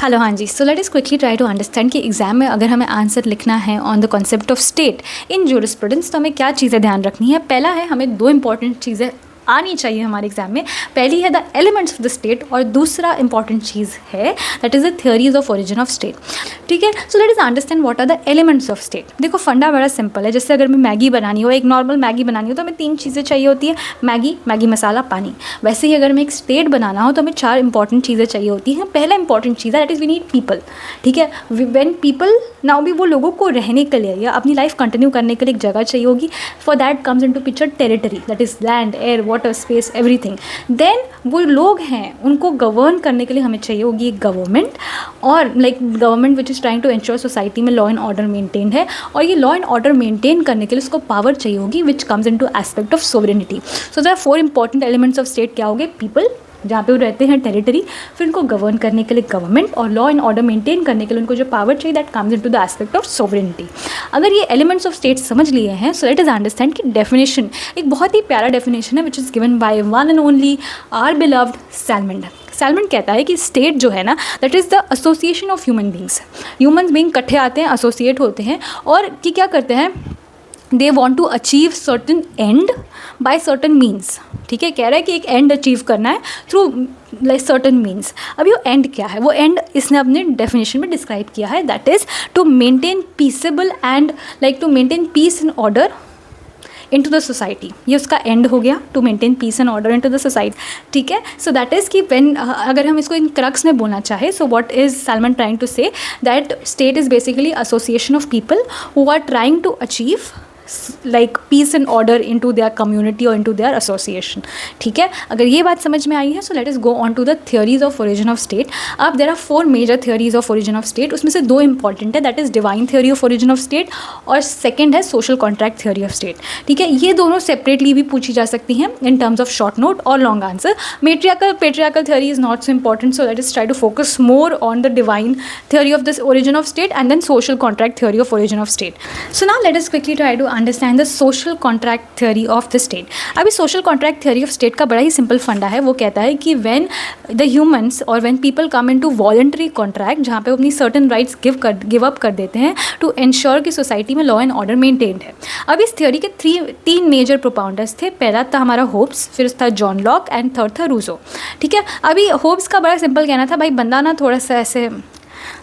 Hello, हाँ जी। So late us quickly try to understand कि एग्जाम में अगर हमें आंसर लिखना है on the concept of state in jurisprudence तो हमें क्या चीज़ें ध्यान रखनी है। पहला है, हमें दो इंपॉर्टेंट चीज़ें आनी चाहिए हमारे एग्जाम में। पहली है the elements of the state और दूसरा इंपॉर्टेंट चीज़ है that is the theories of origin of state. ठीक है, so let us understand what are the elements of state. देखो, फंडा बड़ा सिंपल है। जैसे अगर मैं मैगी बनानी हो, एक नॉर्मल मैगी बनानी हो तो हमें तीन चीज़ें चाहिए होती है, मैगी, मैगी मसाला, पानी। वैसे ही अगर हमें एक स्टेट बनाना हो तो हमें चार इंपॉर्टेंट चीज़ें चाहिए होती हैं। पहला इंपॉर्टेंट चीज़ है that is we need people. ठीक है, व्हेन पीपल, नाउ भी वो लोगों को रहने के लिए या अपनी लाइफ कंटिन्यू करने के लिए एक जगह चाहिए होगी। For that comes into picture territory, that is land, air, water, space, everything. Then वो लोग हैं, उनको गवर्न करने के लिए हमें चाहिए होगी एक गवर्नमेंट, और like government which is trying to ensure society में लॉ एंड ऑर्डर मेंटेन है। और ये लॉ एंड ऑर्डर मेंटेन करने के लिए उसको पावर चाहिए होगी which comes into aspect of sovereignty. So there are four important elements of state. क्या हो गए? पीपल, जहाँ पे वो रहते हैं, टेरिटरी, फिर उनको गवर्न करने के लिए गवर्नमेंट, और लॉ एंड ऑर्डर मेंटेन करने के लिए उनको जो पावर चाहिए that comes into the aspect of sovereignty. अगर ये एलिमेंट्स ऑफ स्टेट समझ लिए हैं, सो लेट अस अंडरस्टैंड कि डेफिनेशन एक बहुत ही प्यारा डेफिनेशन है which is given by one and only our beloved Salmond. Salmond कहता है कि स्टेट जो है ना, that is the association of human beings. Human being इकट्ठे आते हैं, एसोसिएट होते हैं, और कि क्या करते हैं, they want to achieve certain end by certain means. ठीक है, कह रहा है कि एक एंड अचीव करना है थ्रू लाइक सर्टन मीन्स। अभी वो एंड क्या है, वो एंड इसने अपने डेफिनेशन में डिस्क्राइब किया है, that is to maintain peaceable and like to maintain peace and order into the society. ये उसका एंड हो गया, to maintain peace and order into the society. ठीक है, सो दैट इज़ कि व्हेन अगर हम इसको इन क्रक्स में बोलना चाहे, so what is Salmond trying to say, that state is basically association of people who are trying to achieve like peace and order into their community और into their association. ठीक है, अगर ये बात समझ में आई है, so late us go on to the theories of origin of state. अब there are four major theories of origin of state. उसमें से दो इंपॉर्टेंट है, that is divine theory of origin of state, और सेकेंड है social contract theory of state. ठीक है, ये दोनों सेपरेटली भी पूछी जा सकती हैं in terms of short note और long answer. Matriarchal patriarchal theory is not so important, so late us try to focus more on the divine theory of this origin of state and then social contract theory of origin of state. So now let us quickly try to understand the social contract theory of the state. अभी social contract theory of state का बड़ा ही simple फंडा है। वो कहता है कि when the humans और when people come into voluntary contract, जहाँ पे अपनी सर्टन राइट्स गिव अप कर देते हैं टू इंश्योर कि सोसाइटी में लॉ एंड ऑर्डर मेंटेन्ड है। अब इस थ्योरी के तीन मेजर प्रोपाउंडर्स थे। पहला था हमारा होब्स, फिर था जॉन लॉक एंड थर्ड था रूसो। ठीक है, अभी होब्स का बड़ा सिंपल कहना था, भाई बंदा ना थोड़ा सा ऐसे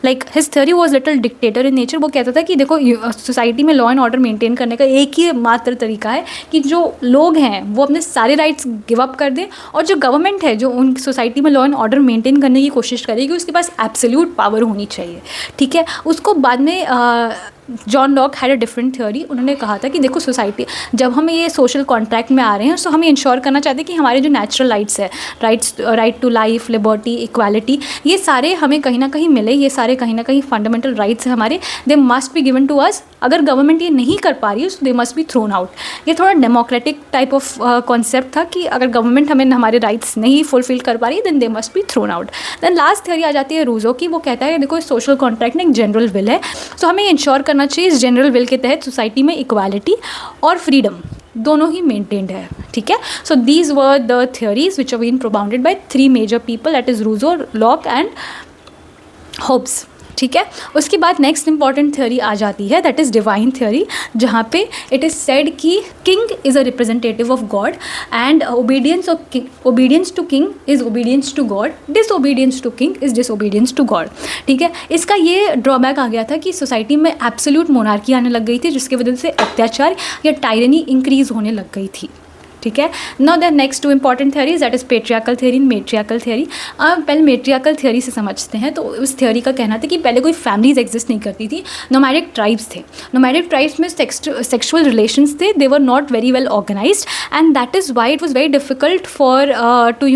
like his theory was little dictator in nature. वो कहता था कि देखो, सोसाइटी में लॉ एंड ऑर्डर मेंटेन करने का एक ही मात्र तरीका है कि जो लोग हैं वो अपने सारे राइट्स गिव अप कर दें, और जो गवर्नमेंट है जो उन सोसाइटी में लॉ एंड ऑर्डर मेंटेन करने की कोशिश करेगी, उसके पास एब्सोल्यूट पावर होनी चाहिए। ठीक है, उसको बाद में John Locke had a different theory. उन्होंने कहा था कि देखो, सोसाइटी जब हम ये सोशल कॉन्ट्रैक्ट में आ रहे हैं, सो हमें इंश्योर करना चाहते हैं कि हमारे जो नेचुरल राइट्स है, right to life, liberty, equality, ये सारे हमें कहीं ना कहीं मिले, ये सारे कहीं ना कहीं फंडामेंटल राइट्स हैं हमारे, they must be given to us. अगर गवर्नमेंट ये नहीं कर पा रही है, so they must be thrown out. ये थोड़ा डेमोक्रेटिक टाइप ऑफ कॉन्सेप्ट था कि अगर गवर्नमेंट हमें हमारे राइट्स नहीं फुलफिल कर पा रही, then they must be thrown out. Then last theory आ जाती है रूजो की। वो कहता है देखो, सोशल कॉन्ट्रैक्ट में एक जनरल विल है, सो हमें इंश्योर करना चाहिए इस जनरल विल के तहत सोसाइटी में इक्वालिटी और फ्रीडम दोनों ही मेंटेन्ड है। ठीक है, so these were the theories which are been propounded by three major people, that is Rousseau, Locke and Hobbes. ठीक है, उसके बाद नेक्स्ट इंपॉर्टेंट थ्योरी आ जाती है, दैट इज़ डिवाइन थ्योरी, जहाँ पे इट इज़ सेड कि king is a representative of God and obedience to king is obedience to God, disobedience to king is disobedience to God. ठीक है, इसका ये ड्रॉबैक आ गया था कि सोसाइटी में एब्सोल्यूट मोनार्की आने लग गई थी, जिसकी वजह से अत्याचार या टायरनी इंक्रीज होने लग गई थी। ठीक है, now the next two important theories, that is patriarchal theory and matriarchal theory. अब पहले मेट्रियाकल थ्योरी से समझते हैं। तो उस थ्योरी का कहना था कि पहले कोई फैमिलीज एग्जिस्ट नहीं करती थी, नोमैडिक ट्राइब्स थे। नोमैडिक ट्राइब्स में सेक्सुअल रिलेशंस थे, they were not very well organised, and that is why it was very difficult for to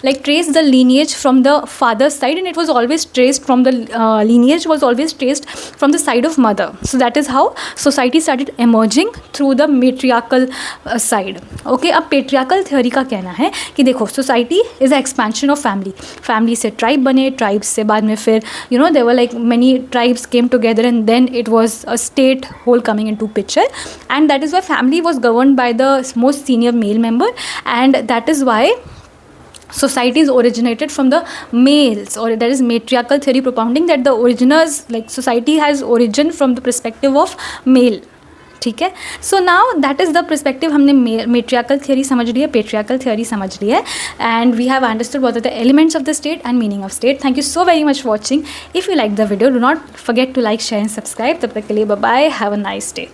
like trace the lineage from the father's side, and it was always traced from the lineage was always traced from the side of mother. So that is how society started emerging through the matriarchal side. Okay, अब patriarchal theory का कहना है कि देखो, society is a expansion of family से tribe बने, tribes से बाद में फिर there were like many tribes came together and then it was a state whole coming into picture, and that is why family was governed by the most senior male member, and that is why societies originated from the males, or there is matriarchal theory propounding that the originals, like society has origin from the perspective of male. ठीक है, so now that is the perspective. हमने मेट्रियाकल theory समझ ली है, patriarchal theory समझ ली है, and we have understood what are the elements of the state and meaning of state. Thank you so very much for watching. If you like the video, do not forget to like, share and subscribe. तब तक के लिए bye bye, have a nice day.